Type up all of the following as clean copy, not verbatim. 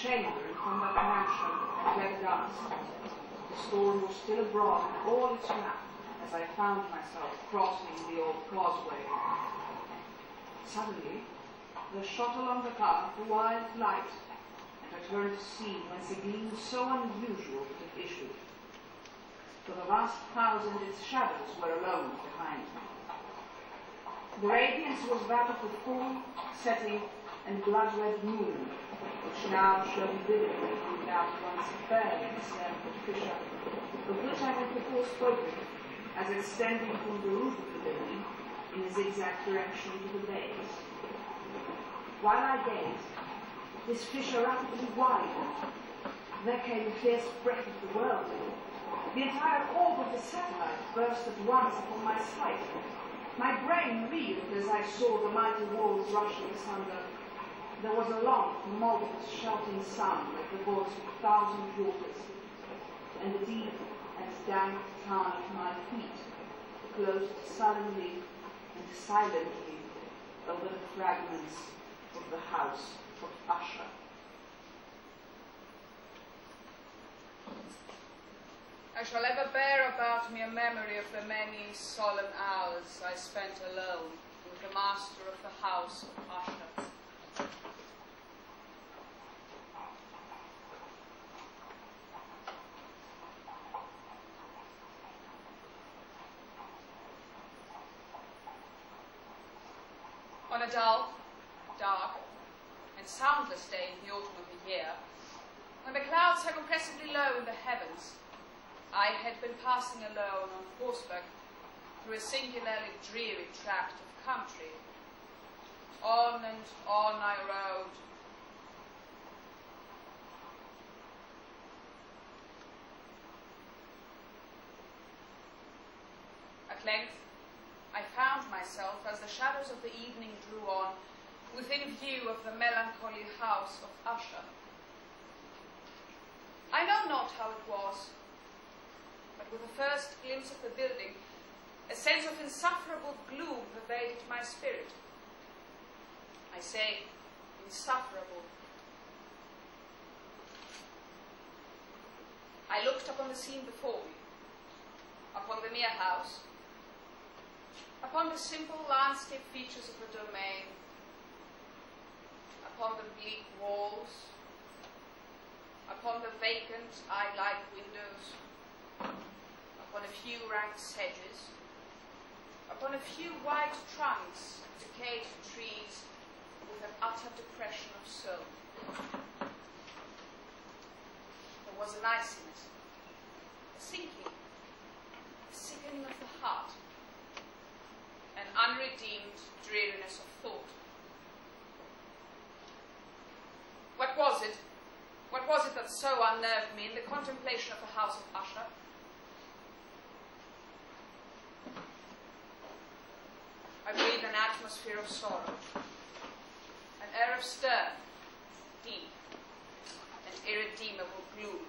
chamber in Conduct Mansion at Glengarry. The storm was still abroad in all its wrath as I found myself crossing the old causeway. Suddenly, there shot along the path a wild light, and I turned to see whence a gleam so unusual had issued. For the vast house and its shadows were alone behind me. The radiance was that of the full, setting, and blood-red moon, which now shone vividly through that once barely discernible fissure, of which I had before spoken, as extending from the roof of the building in a zigzag direction to the base. While I gazed, this fissure rapidly widened. There came a fierce breath of the whirlwind. The entire orb of the satellite burst at once upon my sight. My brain reeled as I saw the mighty walls rushing asunder. There was a long, tumultuous, shouting sound like the voice of 1,000 waters, and the deep and dank tarn at my feet closed suddenly and silently over the fragments of the house of Usher. I shall ever bear about me a memory of the many solemn hours I spent alone with the master of the house of Usher. On a dull, dark, and soundless day in the autumn of the year, when the clouds hung oppressively low in the heavens, I had been passing alone on horseback through a singularly dreary tract of country. On and on I rode. At length, I found myself, as the shadows of the evening drew on, within view of the melancholy house of Usher. I know not how it was, but with the first glimpse of the building, a sense of insufferable gloom pervaded my spirit. I say, insufferable. I looked upon the scene before me, upon the mere house, upon the simple landscape features of the domain, upon the bleak walls, upon the vacant eye-like windows, upon a few rank sedges, upon a few white trunks of decayed trees with an utter depression of soul. There was an iciness, a sinking, a sickening of the heart, an unredeemed dreariness of thought. What was it? What was it that so unnerved me in the contemplation of the house of Usher? I breathed an atmosphere of sorrow, an air of stern, deep, and irredeemable gloom.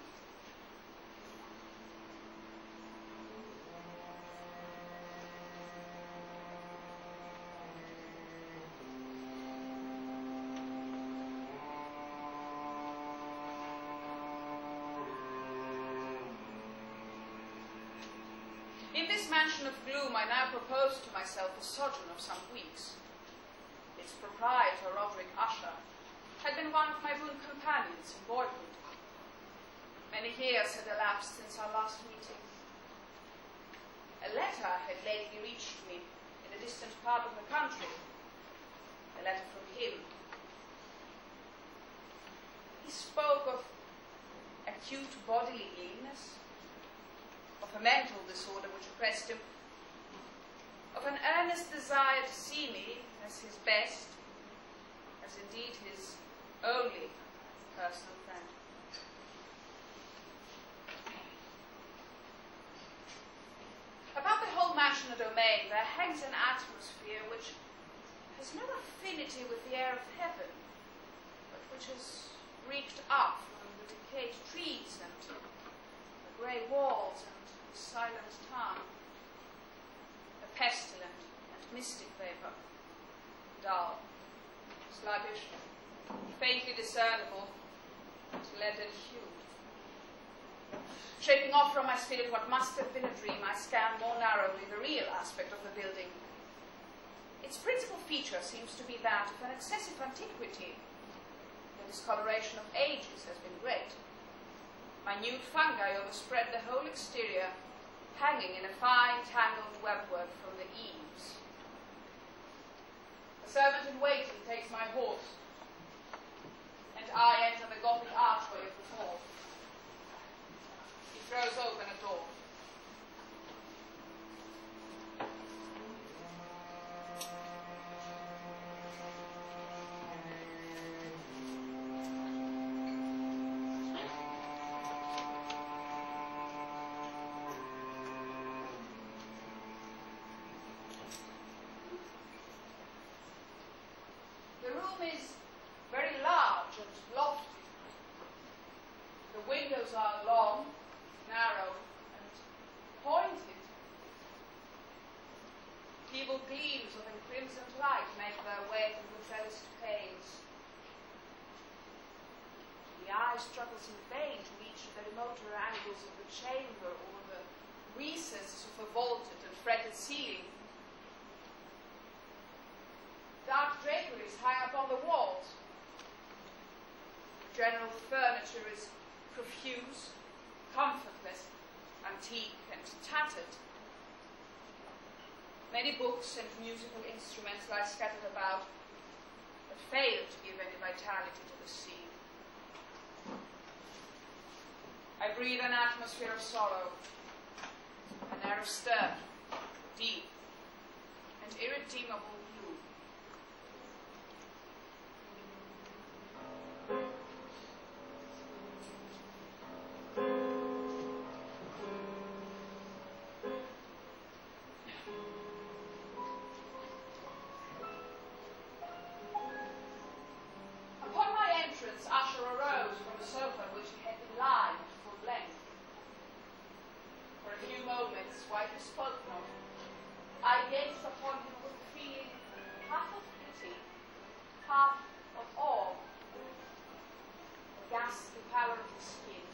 In this mansion of gloom I now proposed to myself a sojourn of some weeks. Its proprietor, Roderick Usher, had been one of my boon companions in boyhood. Many years had elapsed since our last meeting. A letter had lately reached me in a distant part of the country, a letter from him. He spoke of acute bodily illness, of a mental disorder which oppressed him, of an earnest desire to see me as his best, as indeed his only personal friend. About the whole mansion and domain there hangs an atmosphere which has no affinity with the air of heaven, but which has reeked up from the decayed trees and the grey walls and silent town, a pestilent and mystic vapour, dull, sluggish, faintly discernible, leaden hue. Shaking off from my spirit what must have been a dream, I scanned more narrowly the real aspect of the building. Its principal feature seems to be that of an excessive antiquity. The discoloration of ages has been great. Minute fungi overspread the whole exterior, hanging in a fine tangled webwork from the eaves. The servant in waiting takes my horse, and I enter the Gothic archway of the hall. He throws open a door. The room is very large and lofty. The windows are long, narrow, and pointed. Feeble gleams of encrimsoned light make their way through the trellised panes. The eye struggles in vain to reach the remoter angles of the chamber or the recesses of a vaulted and fretted ceiling. Dark draperies hang upon the walls. The general furniture is profuse, comfortless, antique, and tattered. Many books and musical instruments lie scattered about, but fail to give any vitality to the scene. I breathe an atmosphere of sorrow, an air of stern, deep, and irredeemable gloom. Upon my entrance, Usher arose from the sofa in which he had been lying at full length. For a few moments, while he spoke not, I gazed upon him with a feeling half of pity, half of awe. The ghastly pallor of the skin,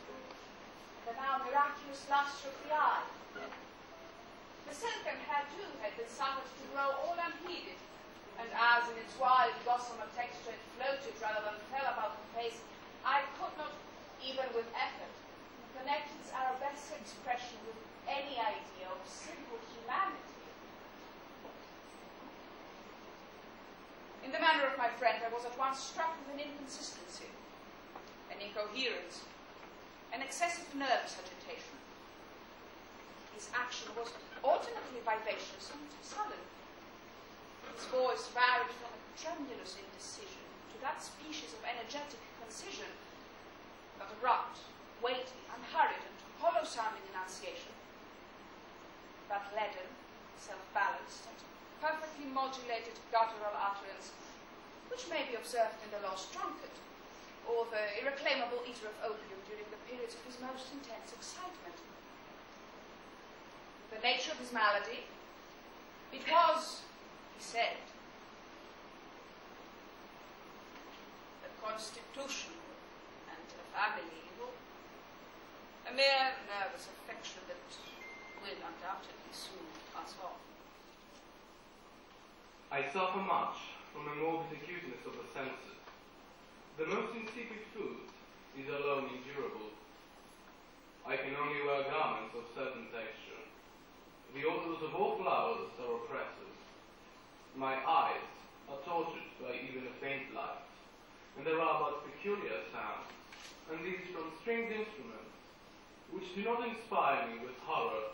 the now miraculous lustre of the eye. The silken hair, too, had been suffered to grow all unheeded, and as in its wild gossamer texture it floated rather than fell about the face, I could not, even with effort, connect its arabesque expression with any idea of simple humanity. In the manner of my friend, I was at once struck with an inconsistency, an incoherence, an excessive nervous agitation. His action was alternately vivacious and sudden. His voice varied from a tremulous indecision to that species of energetic concision, that abrupt, weighty, unhurried, and hollow-sounding enunciation, that leaden, self-balanced, and perfectly modulated guttural utterance, which may be observed in the lost drunkard, or the irreclaimable eater of opium during the periods of his most intense excitement. The nature of his malady, it was, he said, a constitutional and a family evil, a mere nervous affection that will undoubtedly soon pass off. I suffer much from a morbid acuteness of the senses. The most insipid food is alone endurable. I can only wear garments of certain texture. The odors of all flowers are oppressive. My eyes are tortured by even a faint light, and there are but peculiar sounds, and these from stringed instruments, which do not inspire me with horror.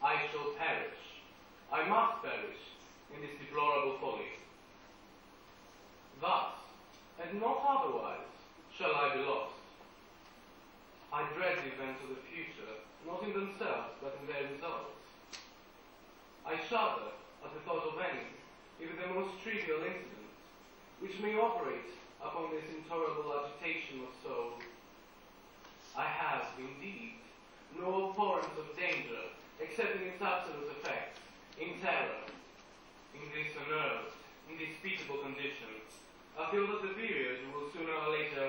I shall perish. I must perish in this deplorable folly. Thus, and not otherwise, shall I be lost. I dread the events of the future, not in themselves, but in their results. I shudder at the thought of any, even the most trivial incident, which may operate upon this intolerable agitation of soul. I have, indeed, no abhorrence of danger, except in its absolute effects, in terror. In this unnerved, indisputable condition, I feel that the period will sooner or later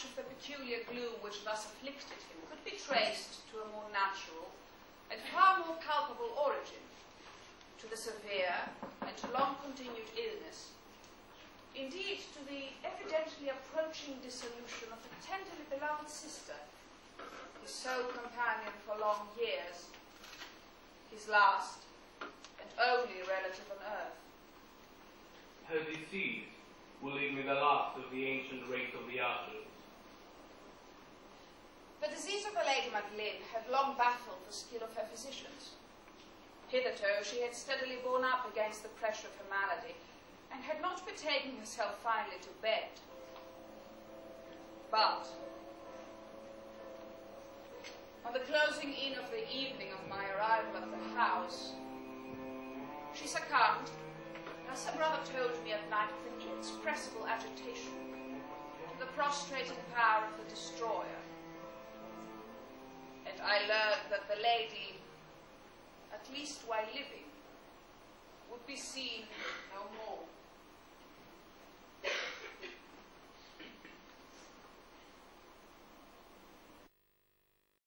much of the peculiar gloom which thus afflicted him could be traced to a more natural and far more palpable origin, to the severe and long-continued illness, indeed to the evidently approaching dissolution of a tenderly beloved sister, his sole companion for long years, his last and only relative on earth. Her disease will leave me the last of the ancient race of the Ushers. The disease of the Lady Madeleine had long baffled the skill of her physicians. Hitherto she had steadily borne up against the pressure of her malady, and had not betaken herself finally to bed. But on the closing in of the evening of my arrival at the house, she succumbed, as her brother told me at night with inexpressible agitation, to the prostrating power of the destroyer. And I learned that the lady, at least while living, would be seen no more.